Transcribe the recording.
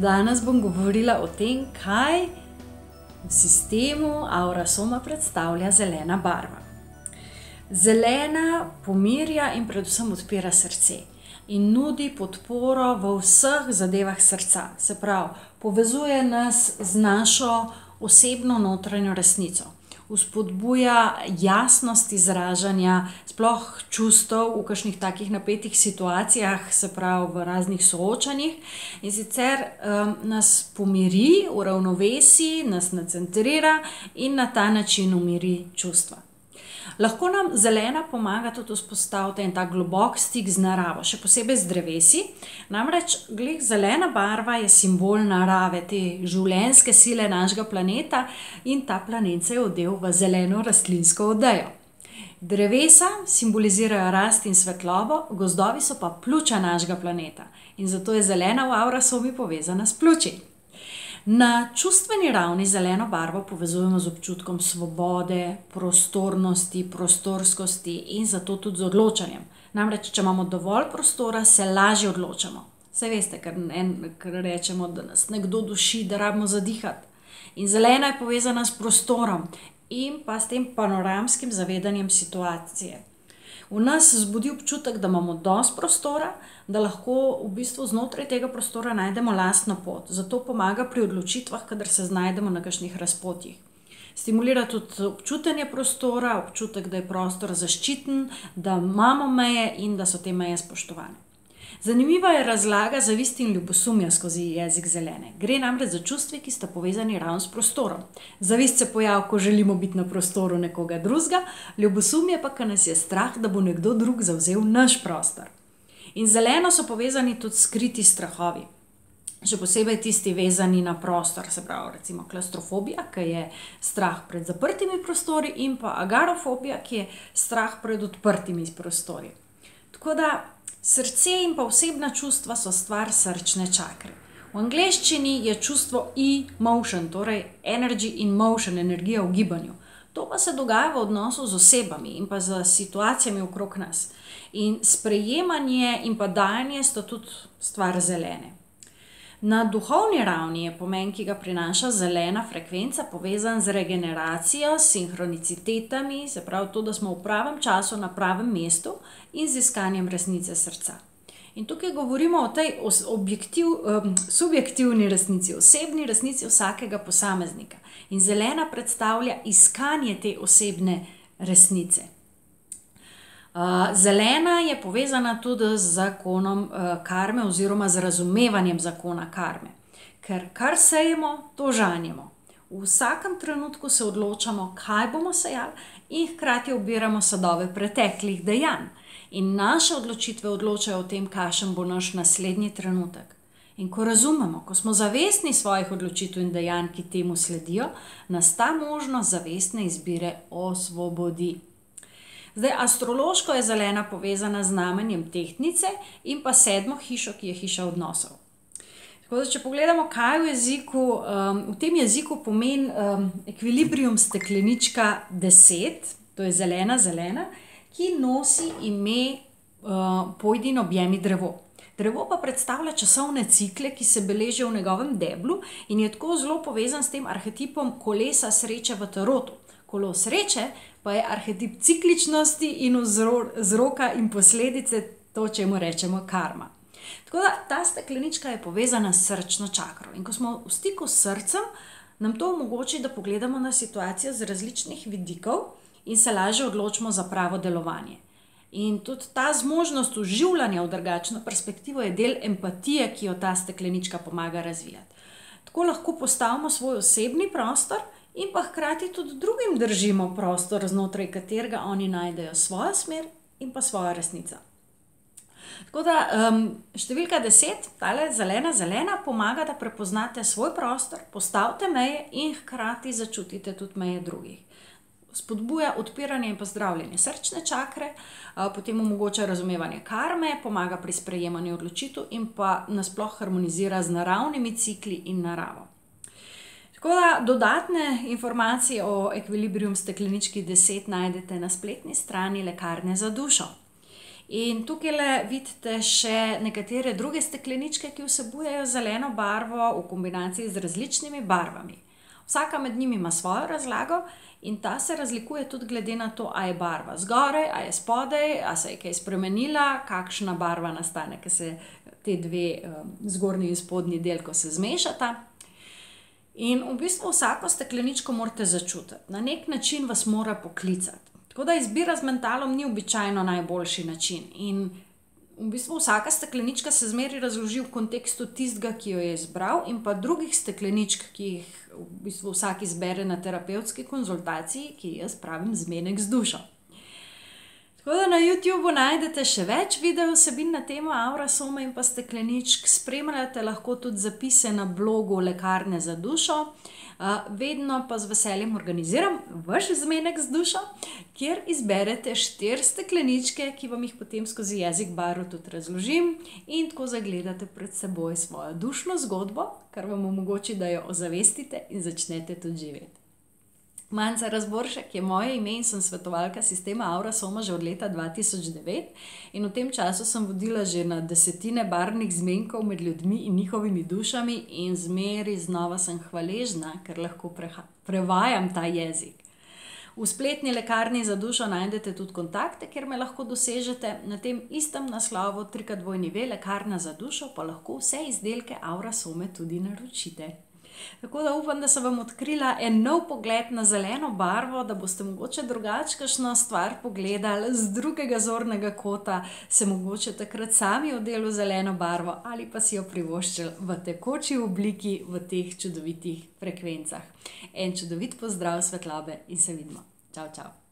Danes bom govorila o tem, kaj v sistemu aurasoma predstavlja zelena barva. Zelena pomirja in predvsem odpira srce in nudi podporo v vseh zadevah srca. Se pravi, povezuje nas z našo osebno notranjo resnico. Vzpodbuja jasnost izražanja, sploh čustev v kakšnih takih napetih situacijah, se pravi v raznih soočanjih, in sicer nas pomiri, uravnovesi, nas nacentrira in na ta način umiri čustva. Lahko nam zelena pomaga tudi vzpostaviti en tak globok stik z naravo, še posebej z drevesi. Namreč zelena barva je simbol narave, te življenjske sile našega planeta, in ta planet se je odel v zeleno rastlinsko odejo. Drevesa simbolizirajo rast in svetlobo, gozdovi so pa pljuča našega planeta in zato je zelena v aurasomi povezana s pljuči. Na čustveni ravni zeleno barvo povezujemo z občutkom svobode, prostornosti, prostorskosti in zato tudi z odločanjem. Namreč, če imamo dovolj prostora, se lažje odločamo. Saj veste, ker rečemo, da nas nekdo duši, da rabimo zadihati. In zelena je povezana s prostorom in pa s tem panoramskim zavedanjem situacije. V nas zbudi občutek, da imamo dosti prostora, da lahko v bistvu znotraj tega prostora najdemo lastno pot. Zato pomaga pri odločitvah, kadar se znajdemo na kakšnih razpotjih. Stimulira tudi občutenje prostora, občutek, da je prostor zaščiten, da imamo meje in da so te meje spoštovane. Zanimiva je razlaga zavisti in ljubosumja skozi jezik zelene. Gre namreč za čustvi, ki sta povezani ravno s prostorom. Zavist se pojavi, ko želimo biti na prostoru nekoga drugega, ljubosumje pa, ko nas je strah, da bo nekdo drug zavzel naš prostor. In zeleno so povezani tudi skriti strahovi. Še posebej tisti vezani na prostor, se pravi recimo klaustrofobija, ki je strah pred zaprtimi prostori, in pa agorafobija, ki je strah pred odprtimi prostori. Tako da srce in pa osebna čustva so stvar srčne čakre. V angleščini je čustvo emotion, torej energy in motion, energija v gibanju. To pa se dogaja v odnosu z osebami in pa z situacijami okrog nas. In sprejemanje in pa dajanje sta tudi stvar zelene. Na duhovni ravni je pomen, ki ga prinaša zelena frekvenca, povezan z regeneracijo, sinhronicitetami, se pravi to, da smo v pravem času na pravem mestu in z iskanjem resnice srca. In tukaj govorimo o tej subjektivni resnici, osebni resnici vsakega posameznika. In zelena predstavlja iskanje te osebne resnice. Zelena je povezana tudi z zakonom karme oziroma z razumevanjem zakona karme. Ker kar sejemo, to žanjemo. V vsakem trenutku se odločamo, kaj bomo sejali, in hkrati obiramo sadove preteklih dejanj. In naše odločitve odločajo o tem, kakšen bo naš naslednji trenutek. In ko razumemo, ko smo zavestni svojih odločitev in dejanj, ki temu sledijo, nas ta možnost zavestne izbire osvobodi. Zdaj, astrološko je zelena povezana z znamenjem tehtnice in pa 7. hišo, ki je hiša odnosov. Tako da, če pogledamo, kaj v tem jeziku pomeni ekvilibrium steklenička 10, to je zelena, ki nosi ime pojdi in objemi drevo. Drevo pa predstavlja časovne cikle, ki se beležijo v njegovem deblu in je tako zelo povezan s tem arhetipom kolesa sreče v tarotu. Kolo sreče pa je arhetip cikličnosti in vzroka in posledice, to, čemu rečemo karma. Tako da ta steklenička je povezana s srčno čakro. In ko smo v stiku s srcem, nam to omogoči, da pogledamo na situacijo z različnih vidikov in se lažje odločimo za pravo delovanje. In tudi ta zmožnost vživljanja v drugačno perspektivo je del empatije, ki jo ta steklenička pomaga razvijati. Tako lahko postavimo svoj osebni prostor in pa hkrati tudi drugim držimo prostor, znotraj katerega oni najdejo svojo smer in pa svojo resnico. Tako da številka 10, tale zelena, pomaga, da prepoznate svoj prostor, postavite meje in hkrati začutite tudi meje drugih. Spodbuja odpiranje in pozdravljanje srčne čakre, potem omogoča razumevanje karme, pomaga pri sprejemanju odločitev in pa nasploh harmonizira z naravnimi cikli in naravo. Tako da dodatne informacije o ekvilibrium steklenički 10 najdete na spletni strani Lekarne za dušo. In tukaj vidite še nekatere druge stekleničke, ki vsebujejo zeleno barvo v kombinaciji z različnimi barvami. Vsaka med njimi ima svojo razlago in ta se razlikuje tudi glede na to, a je barva zgoraj, a je spodaj, a se je kaj spremenila, kakšna barva nastane, ker se te dve zgornji in spodnji del, ko se zmešata. In v bistvu vsako stekleničko morate začutiti. Na nek način vas mora poklicati. Tako da izbira z mentalom ni običajno najboljši način. In v bistvu vsaka steklenička se zmeraj razloži v kontekstu tistega, ki jo je izbral, in pa drugih stekleničk, ki jih v bistvu vsak izbere na terapevtski konzultaciji, ki jaz pravim zmenek z dušo. Tako da na YouTubeu najdete še več video vsebin na temo aurasome in pa stekleničk. Spremljate lahko tudi zapise na blogu Lekarne za dušo. Vedno pa z veseljem organiziram vaš zmenek z dušo, kjer izberete 4 stekleničke, ki vam jih potem skozi jezik barv tudi razložim in tako zagledate pred seboj svojo dušno zgodbo, kar vam omogoči, da jo ozavestite in začnete tudi živeti. Manca Razboršek je moje ime in sem svetovalka sistema Aurasoma že od leta 2009 in v tem času sem vodila že na desetine barvnih zmenkov med ljudmi in njihovimi dušami in zmeri znova sem hvaležna, ker lahko prevajam ta jezik. V spletni Lekarni za dušo najdete tudi kontakte, kjer me lahko dosežete. Na tem istem naslovu Lekarna za dušo pa lahko vse izdelke Aurasome tudi naročite. Tako da upam, da sem vam odkrila en nov pogled na zeleno barvo, da boste mogoče drugače kakšno stvar pogledali z drugega zornega kota, se mogoče takrat sami odeli v zeleno barvo ali pa si jo privoščili v tekoči obliki v teh čudovitih frekvencah. En čudovit pozdrav svetlobe in se vidimo. Čau, čau.